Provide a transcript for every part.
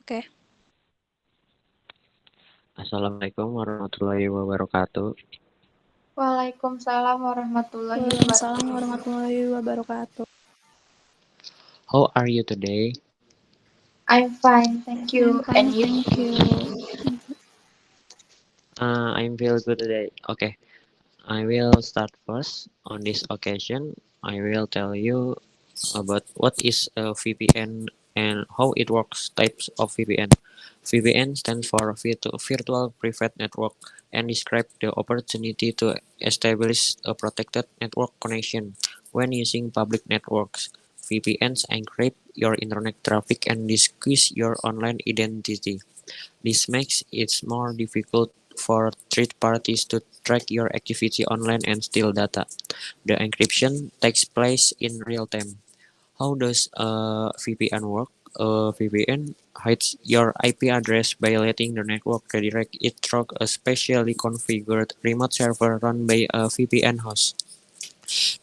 Oke. Assalamualaikum warahmatullahi wabarakatuh. Waalaikumsalam warahmatullahi Waalaikumsalam wabarakatuh. warahmatullahi wabarakatuh. How are you today? I'm fine, thank I'm you. fine, And you? thank you. I'm feel good today. Okay, I will start first. On this occasion, I will tell you about what is a VPN and how it works. Types of VPN. VPN stands for Virtual Private Network and describe the opportunity to establish a protected network connection when using public networks. VPNs encrypt your internet traffic and disguise your online identity. This makes it more difficult for third parties to track your activity online and steal data. The encryption takes place in real time. How does a VPN work? A VPN hides your IP address by letting the network redirect it through a specially configured remote server run by a VPN host.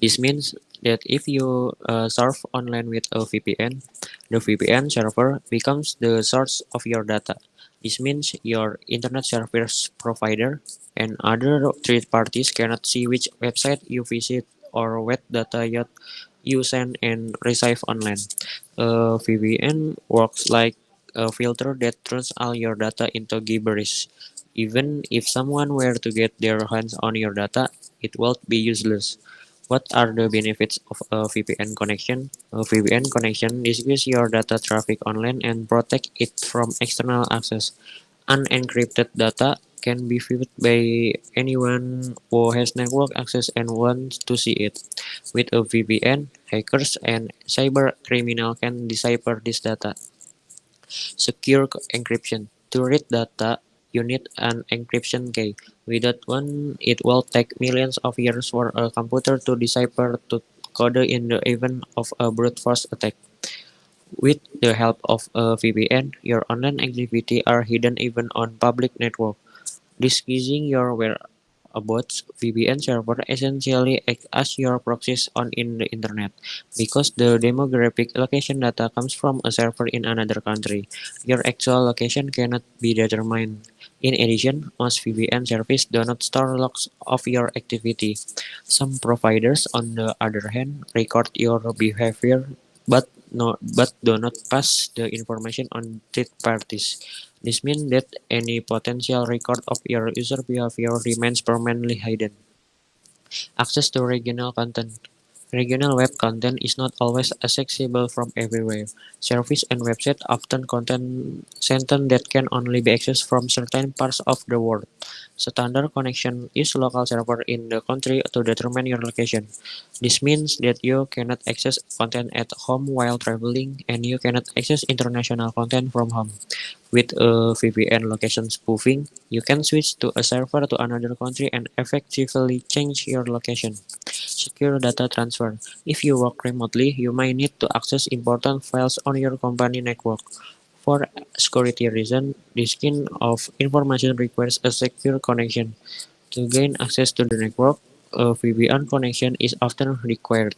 This means that if you surf online with a VPN, the VPN server becomes the source of your data. This means your internet service provider and other third parties cannot see which website you visit or what data you send and receive online. A VPN works like a filter that turns all your data into gibberish. Even if someone were to get their hands on your data, it will be useless. What are the benefits of a VPN connection? A VPN connection disguises your data traffic online and protect it from external access. Unencrypted data can be viewed by anyone who has network access and wants to see it. With a VPN, hackers and cyber criminal can decipher this data. Secure encryption. To read data, you need an encryption key. Without one, it will take millions of years for a computer to decipher the code in the event of a brute force attack. With the help of a VPN, your online activity are hidden even on public network. Disguising your whereabouts, VPN server essentially act as your proxies on in the internet. Because the demographic location data comes from a server in another country, your actual location cannot be determined. In addition, most VPN services do not store logs of your activity. Some providers, on the other hand, record your behavior but do not pass the information on third parties. This means that any potential record of your user behavior remains permanently hidden. Access to regional content. Regional web content is not always accessible from everywhere. Services and websites often contain content that can only be accessed from certain parts of the world. Standard connection is local server in the country to determine your location. This means that you cannot access content at home while traveling, and you cannot access international content from home. With a VPN location spoofing, you can switch to a server to another country and effectively change your location. Secure data transfer. If you work remotely, you might need to access important files on your company network. For security reasons, this kind of information requires a secure connection. To gain access to the network, a VPN connection is often required.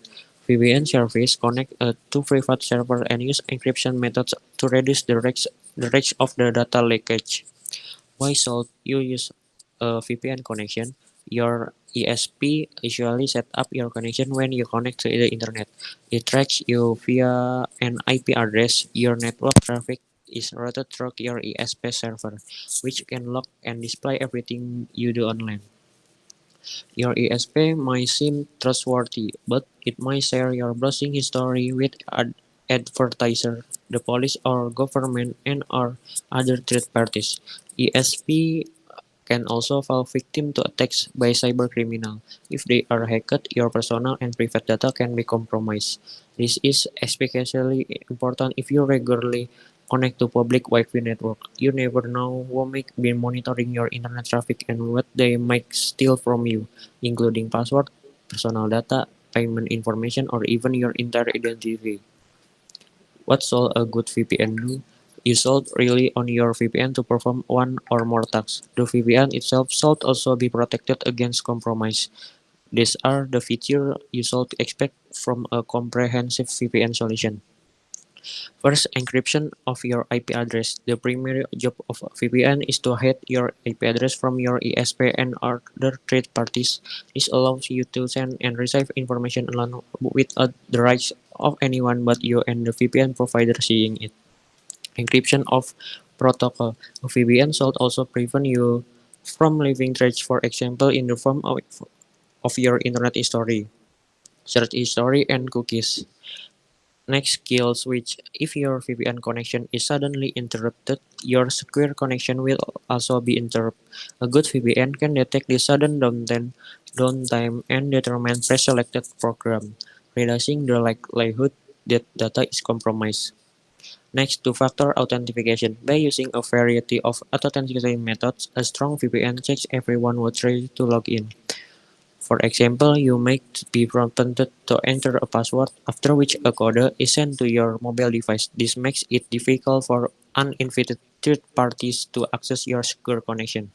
VPN service connect to private servers and use encryption methods to reduce the risk of the data leakage. Why should you use a VPN connection? Your ESP usually set up your connection when you connect to the internet. It tracks you via an IP address. Your network traffic is routed through your ESP server, which can log and display everything you do online. Your ESP might seem trustworthy, but it might share your browsing history with advertiser, the police or government and/or other third parties. ESP can also fall victim to attacks by cybercriminal. If they are hacked, your personal and private data can be compromised. This is especially important if you regularly connect to public Wi-Fi network. You never know who might be monitoring your internet traffic and what they might steal from you, including password, personal data, payment information, or even your entire identity. What should a good VPN do? You should rely on your VPN to perform one or more tasks. The VPN itself should also be protected against compromise. These are the features you should expect from a comprehensive VPN solution. First, encryption of your IP address. The primary job of a VPN is to hide your IP address from your ESP and other third parties. This allows you to send and receive information alone without the rights of anyone but you and the VPN provider seeing it. Encryption of protocol. A VPN should also prevent you from leaving traces, for example, in the form of your internet history, search history, and cookies. Next, kill switch. If your VPN connection is suddenly interrupted, your secure connection will also be interrupted. A good VPN can detect the sudden downtime and determine pre-selected program, reducing the likelihood that data is compromised. Next, two-factor authentication. By using a variety of authentication methods, a strong VPN checks everyone who tries to log in. For example, you might be prompted to enter a password, after which a code is sent to your mobile device. This makes it difficult for uninvited third parties to access your secure connection.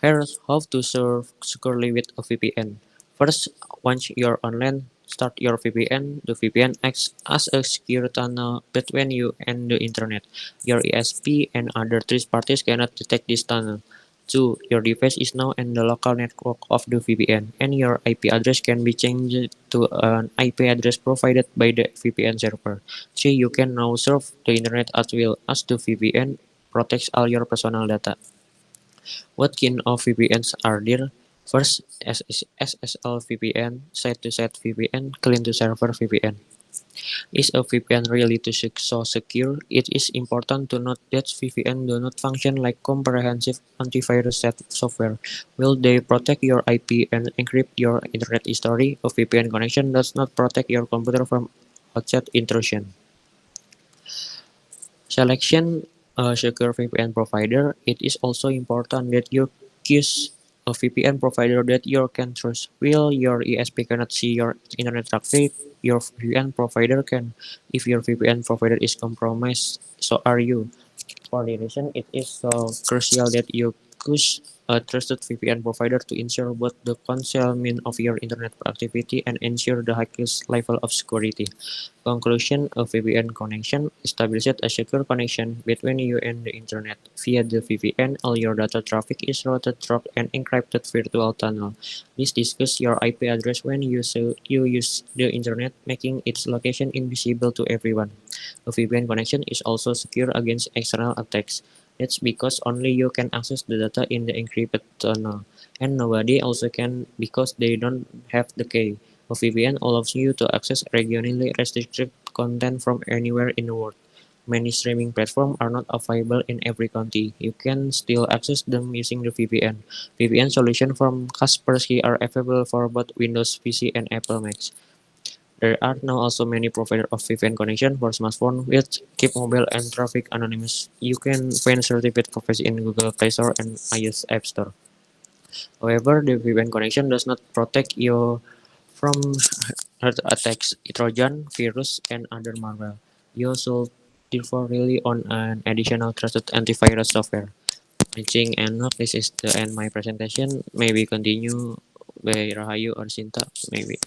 Here's how to serve securely with a VPN. First, once you're online, start your VPN. The VPN acts as a secure tunnel between you and the internet. Your ESP and other third parties cannot detect this tunnel. 2. Your device is now in the local network of the VPN, and your IP address can be changed to an IP address provided by the VPN server. 3. You can now surf the internet at will, as the VPN protects all your personal data. What kind of VPNs are there? First, SSL VPN, site-to-site VPN, client-to-server VPN. Is a VPN really so secure? It is important to note that VPN do not function like comprehensive antivirus software. Will they protect your IP and encrypt your internet history? A VPN connection does not protect your computer from outside intrusion. Selection a secure VPN provider. It is also important that you choose a VPN provider that you can trust. Will your ESP cannot see your internet traffic? Your VPN provider can. If your VPN provider is compromised, so are you. For the reason, it is so crucial that you choose a trusted VPN provider to ensure both the concealment of your internet activity and ensure the highest level of security. Conclusion: a VPN connection establishes a secure connection between you and the internet. Via the VPN, all your data traffic is routed through an encrypted virtual tunnel. This disguises your IP address when you use the internet, making its location invisible to everyone. A VPN connection is also secure against external attacks. That's because only you can access the data in the encrypted tunnel, and nobody else can because they don't have the key. A VPN allows you to access regionally restricted content from anywhere in the world. Many streaming platforms are not available in every country. You can still access them using the VPN. VPN solutions from Kaspersky are available for both Windows PC and Apple Macs. There are now also many providers of VPN connection for smartphones which keep mobile and traffic anonymous. You can find certificate coverage in Google Play Store and iOS App Store. However, the VPN connection does not protect you from hard attacks, Trojan, virus, and other malware. You should therefore rely on an additional trusted antivirus software. I think enough. This is the end my presentation. Maybe continue by Rahayu or Sinta. Maybe.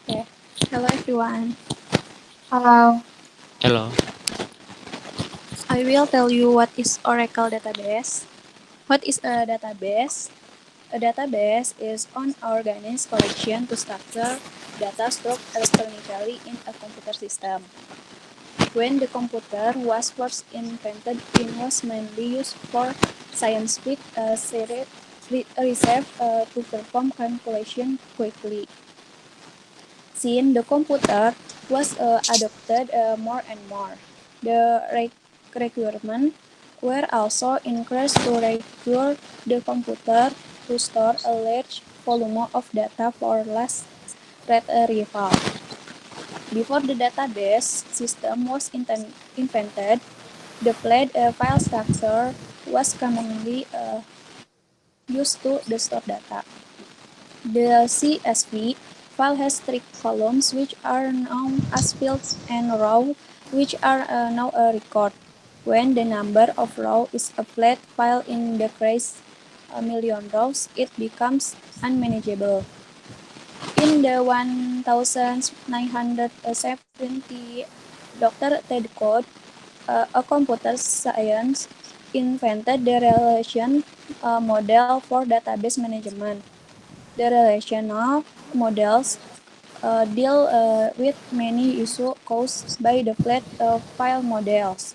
Okay. Hello everyone. Hello. Hello. I will tell you what is Oracle database. What is a database? A database is an organized collection to structure data stored electronically in a computer system. When the computer was first invented, it was mainly used for scientific research to perform calculation quickly. Since the computer was adopted more and more, the requirements were also increased to require the computer to store a large volume of data for less retrieval. Before the database system was invented, the file structure was commonly used to store data. The CSV file has three columns, which are known as fields, and rows, which are now a record. When the number of rows is a flat file in decrease a million rows, it becomes unmanageable. In the 1970, Dr. Ted Code, a computer science, invented the relation model for database management. The relational models deal with many issues caused by the flat file models.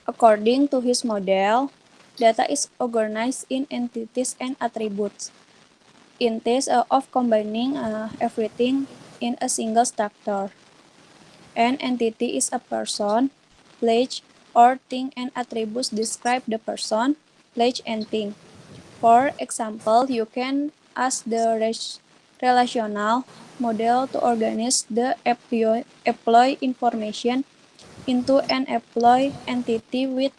According to his model, data is organized in entities and attributes. Instead of combining everything in a single structure. An entity is a person, place, or thing, and attributes describe the person, place, and thing. For example, you can ask the relational model to organize the employee information into an employee entity with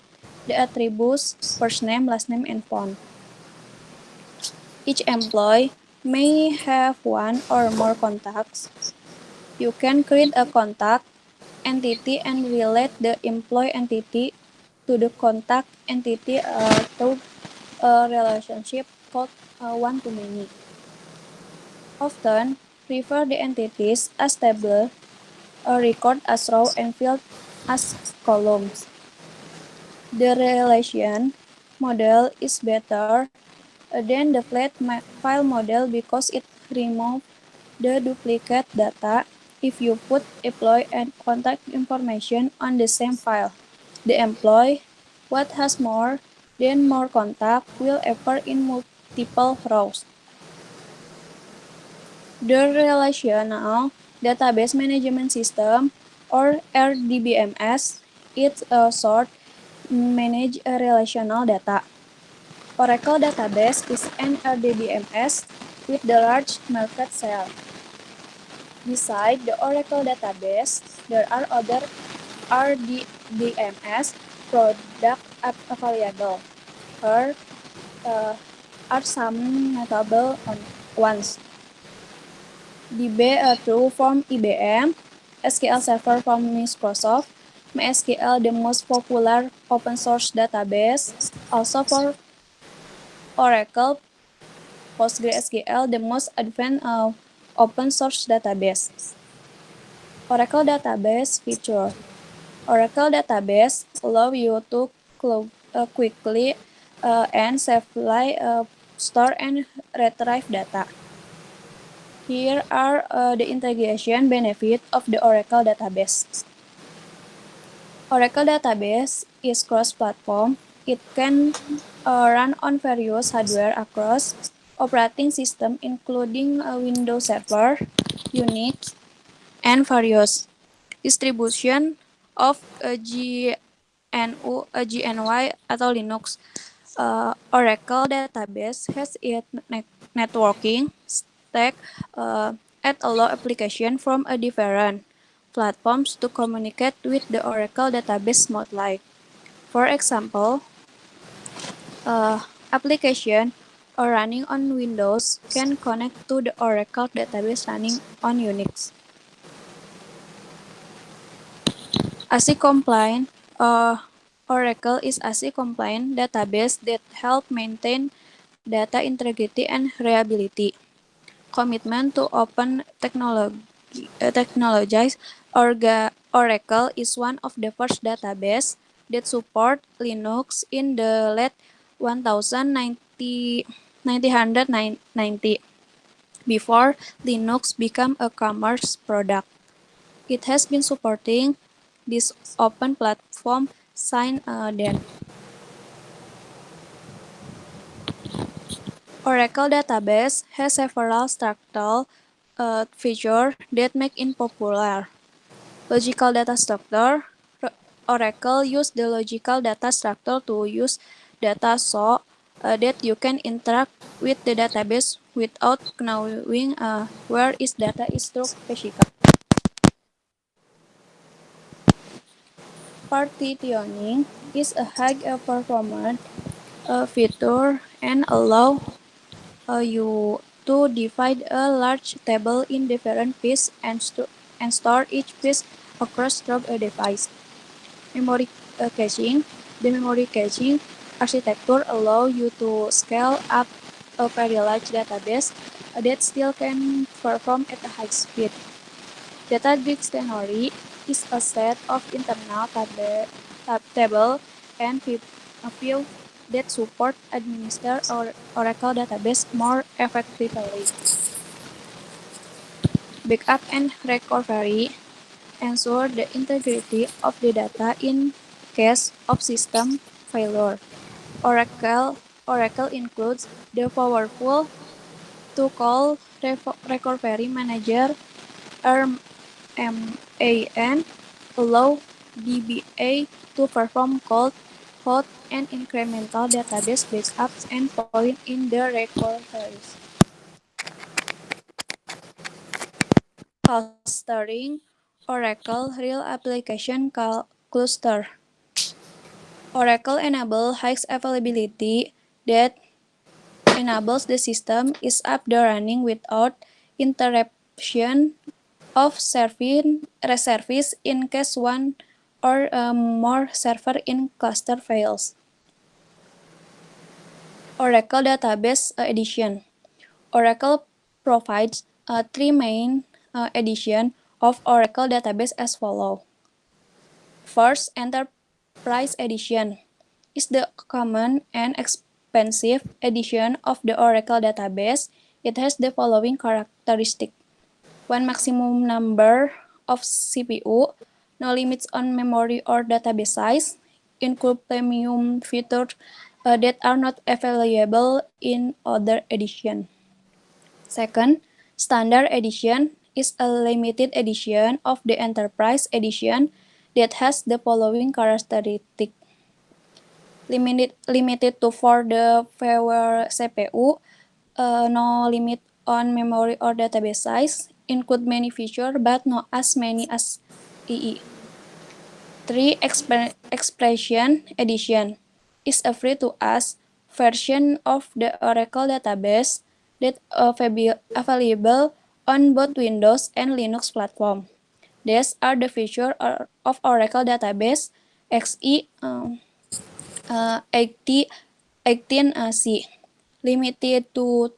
the attributes first name, last name, and phone. Each employee may have one or more contacts. You can create a contact entity and relate the employee entity to the contact entity through a relationship called one-to-many. Often, refer the entities as table, a record as row, and field as columns. The relation model is better than the flat file model because it removes the duplicate data if you put employee and contact information on the same file. The employee, what has more than more contact, will appear in multiple rows. The Relational Database Management System, or RDBMS, is a short manage a relational data. Oracle Database is an RDBMS with the large market share. Besides the Oracle Database, there are other RDBMS products available. Here are some notable ones. DB2 from IBM, SQL Server from Microsoft, MySQL, the most popular open source database, also for Oracle, PostgreSQL, the most advanced open source database. Oracle Database feature. Oracle Database allow you to quickly and safely store and retrieve data. Here are the integration benefits of the Oracle Database. Oracle Database is cross-platform. It can run on various hardware across operating systems including Windows Server, Unix, and various distribution of GNY atau Linux. Oracle Database has its networking stack and allow application from a different platforms to communicate with the Oracle Database smoothly. For example, application running on Windows can connect to the Oracle Database running on Unix. ASIC compliant Oracle is ASIC compliant database that help maintain data integrity and reliability. Commitment to open technologies. Oracle is one of the first database that support Linux in the late 1990 before Linux became a commerce product. It has been supporting this open platform since then. Oracle Database has several structural features that make it popular. Logical data structure. Oracle uses the logical data structure to use data so that you can interact with the database without knowing where its data is stored physically. Partitioning is a high performance feature and allow you to divide a large table in different pieces and store each piece across through a device. Memory caching. The memory caching architecture allows you to scale up a very large database that still can perform at a high speed. Data dictionary is a set of internal table and view that support administer Oracle database more effectively. Backup and recovery ensure the integrity of the data in case of system failure. Oracle includes the powerful tool Recovery Manager RMAN, allow DBA to perform cold, hot, and incremental database backups and point in the recoveries. Clustering Oracle Real Application Cluster. Oracle enable high availability that enables the system is up and running without interruption of service in case one or more server in cluster fails. Oracle Database Edition. Oracle provides three main editions of Oracle Database as follows. First, Enterprise Edition is the common and expensive edition of the Oracle database. It has the following characteristics. One maximum number of CPU, no limits on memory or database size, include premium features that are not available in other editions. Second, Standard Edition is a limited edition of the Enterprise Edition that has the following characteristics. Limited to for the fewer CPU, no limit on memory or database size, include many features but not as many as EE. 3. Expression Edition is a free-to-use version of the Oracle database that available on both Windows and Linux platform. These are the features of Oracle database XE 18C. Limited to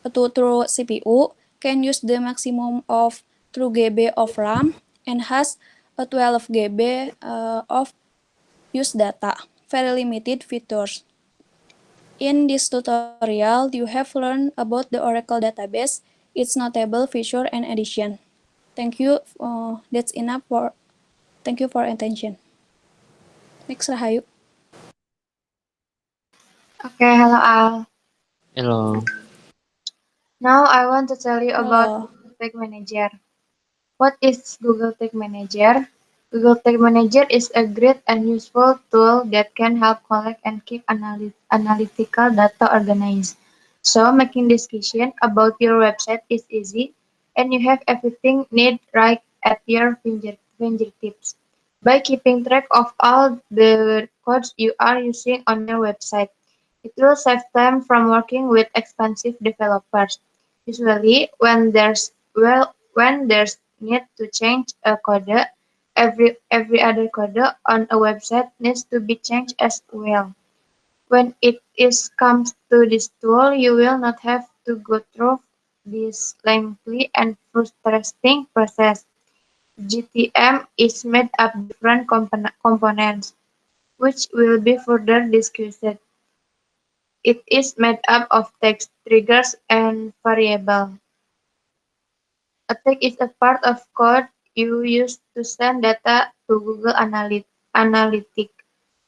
true CPU, can use the maximum of 2 GB of RAM and has a 12 GB of use data. Very limited features. In this tutorial, you have learned about the Oracle database, its notable feature and addition. Thank you. That's enough for. Thank you for attention. Next, Rahayu. Okay, hello Al. Hello. Now I want to tell you about Halo. Google Tag Manager. What is Google Tag Manager? Google Tag Manager is a great and useful tool that can help collect and keep analytical data organized. So making decisions about your website is easy and you have everything need right at your fingertips. By keeping track of all the codes you are using on your website, it will save time from working with expensive developers. Usually, when there's need to change a code, every other code on a website needs to be changed as well. When it is comes to this tool, you will not have to go through this lengthy and frustrating process. GTM is made up different components, which will be further discussed. It is made up of text, triggers, and variables. A tag is a part of code you use to send data to Google Analytics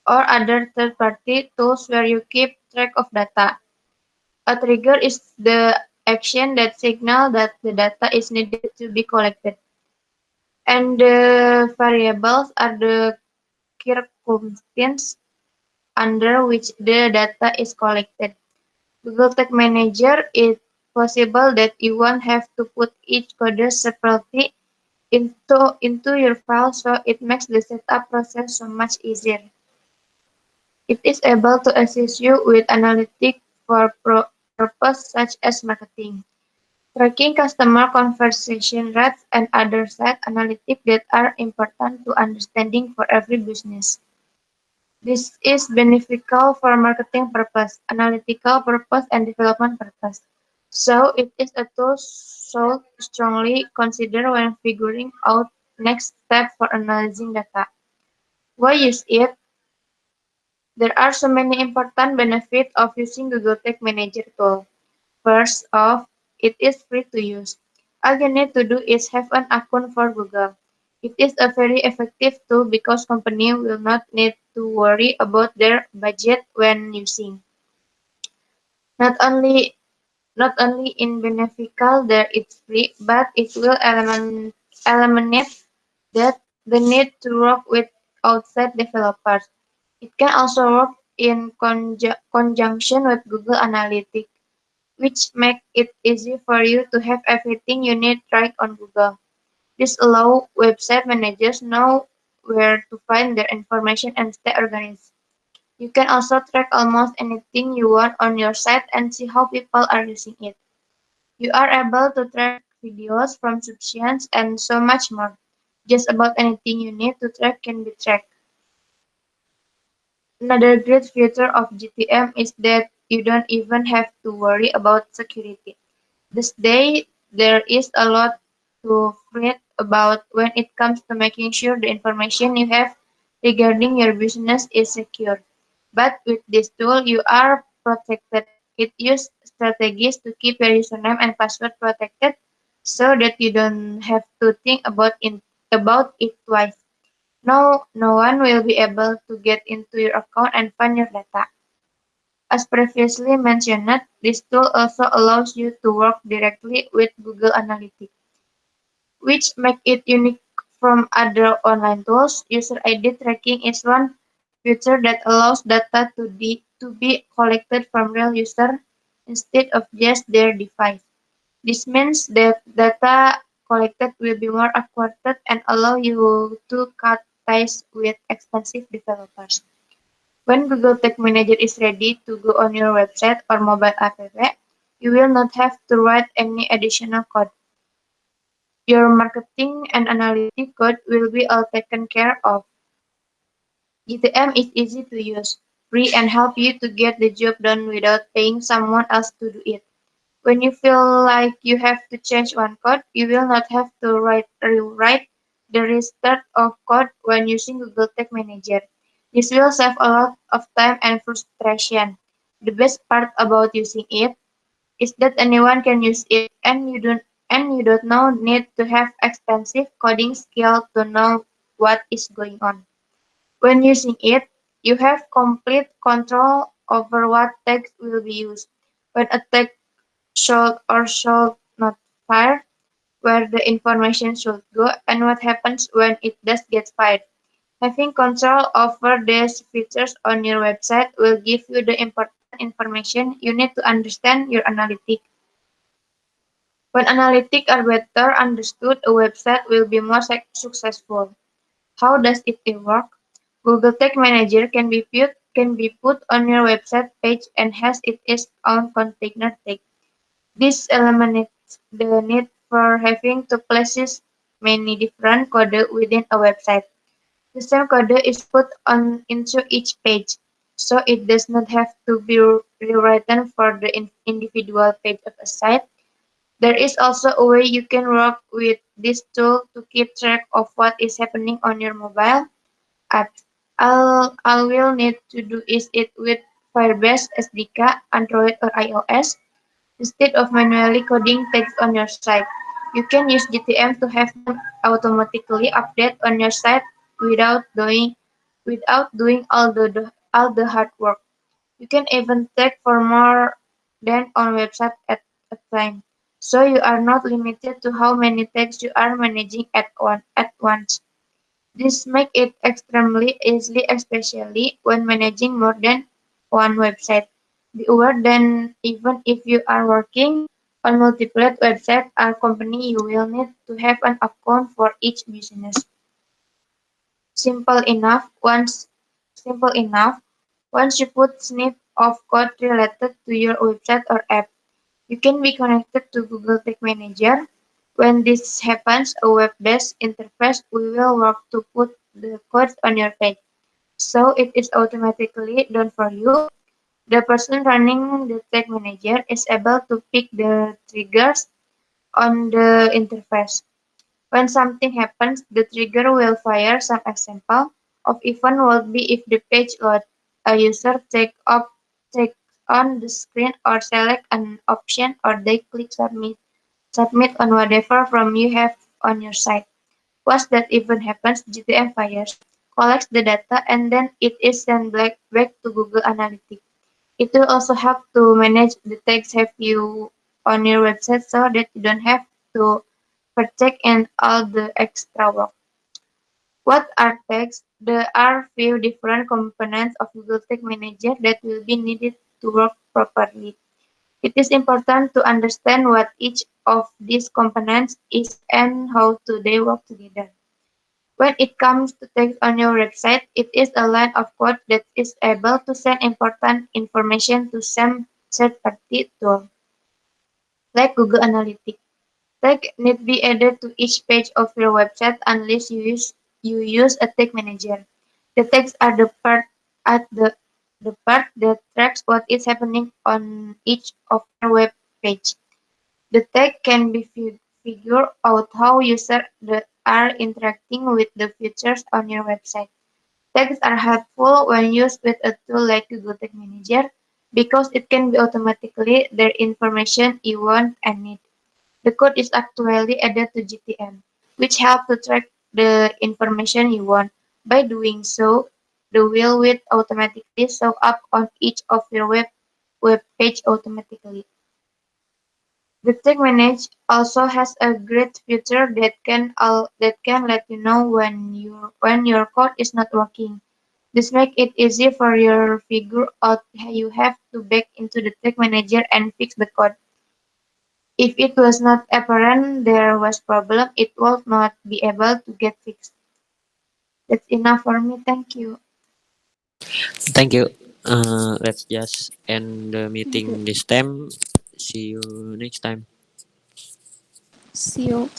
or other third-party tools where you keep track of data. A trigger is the action that signals that the data is needed to be collected. And the variables are the circumstances under which the data is collected. Google Tag Manager is possible that you won't have to put each code separately into your file, so it makes the setup process so much easier. It is able to assist you with analytics for purposes such as marketing, tracking customer conversion rates, and other site analytics that are important to understanding for every business. This is beneficial for marketing purpose, analytical purpose, and development purpose. So it is a tool should strongly consider when figuring out next step for analyzing data. Why use it? There are so many important benefits of using Google Tag Manager tool. First off, it is free to use. All you need to do is have an account for Google. It is a very effective tool because companies will not need to worry about their budget when using. Not only not only in beneficial that it's free, but it will eliminate that the need to work with outside developers. It can also work in conjunction with Google Analytics, which make it easy for you to have everything you need right on Google. This allows website managers know where to find their information and stay organized. You can also track almost anything you want on your site and see how people are using it. You are able to track videos from subscriptions and so much more. Just about anything you need to track can be tracked. Another great feature of GTM is that you don't even have to worry about security. These days, there is a lot to fret about when it comes to making sure the information you have regarding your business is secure. But with this tool, you are protected. It uses strategies to keep your username and password protected so that you don't have to think about it twice. No one will be able to get into your account and find your data. As previously mentioned, this tool also allows you to work directly with Google Analytics, which make it unique from other online tools. User ID tracking is one feature that allows data to be collected from real users instead of just their device. This means that data collected will be more accurate and allow you to cut ties with expensive developers. When Google Tag Manager is ready to go on your website or mobile app, you will not have to write any additional code. Your marketing and analytic code will be all taken care of. GTM is easy to use, free, and help you to get the job done without paying someone else to do it. When you feel like you have to change one code, you will not have to rewrite the restart of code when using Google Tag Manager. This will save a lot of time and frustration. The best part about using it is that anyone can use it and you don't now need to have expensive coding skill to know what is going on. When using it, you have complete control over what text will be used. When a text should or should not fire, where the information should go, and what happens when it does get fired. Having control over these features on your website will give you the important information you need to understand your analytics. When analytics are better understood, a website will be more successful. How does it work? Google Tag Manager can be put on your website page and has its own container tag. This eliminates the need for having to place many different code within a website. The same code is put on into each page, so it does not have to be rewritten for the individual page of a site. There is also a way you can work with this tool to keep track of what is happening on your mobile app. All we'll need to do is it with Firebase SDK, Android or iOS. Instead of manually coding text on your site, you can use GTM to have them automatically update on your site without doing all the hard work. You can even tag for more than one website at a time, so you are not limited to how many tags you are managing at once. This makes it extremely easy, especially when managing more than one website. Beware then, even if you are working on multiple websites or company, you will need to have an account for each business. Simple enough. Once you put snip of code related to your website or app, you can be connected to Google Tag Manager. When this happens, a web-based interface will work to put the code on your page, so it is automatically done for you. The person running the tag manager is able to pick the triggers on the interface. When something happens, the trigger will fire some example of event would be if the page load, a user take on the screen or select an option or they click submit on whatever from you have on your site. Once that event happens, GTM fires, collects the data and then it is sent back to Google Analytics. It will also help to manage the tags have you on your website so that you don't have to protect and all the extra work. What are tags? There are few different components of Google Tag Manager that will be needed to work properly. It is important to understand what each of these components is and how they work together. When it comes to tags on your website, it is a line of code that is able to send important information to some third-party tool, like Google Analytics. Tag need be added to each page of your website unless you use a tag manager. The tags are the part that tracks what is happening on each of your web page. The tag can be figure out how users are interacting with the features on your website. Tags are helpful when used with a tool like Google Tag Manager because it can be automatically their information you want and need. The code is actually added to GTM, which helps to track the information you want. By doing so, the wheel will automatically show up on each of your web page automatically. The Tag Manager also has a great feature that can let you know when your code is not working. This makes it easy for you to figure out how you have to back into the Tag Manager and fix the code. If it was not apparent there was problem, it would not be able to get fixed. That's enough for me. Thank you. Thank you. Let's just end the Thank you. meeting this time. See you next time. See you.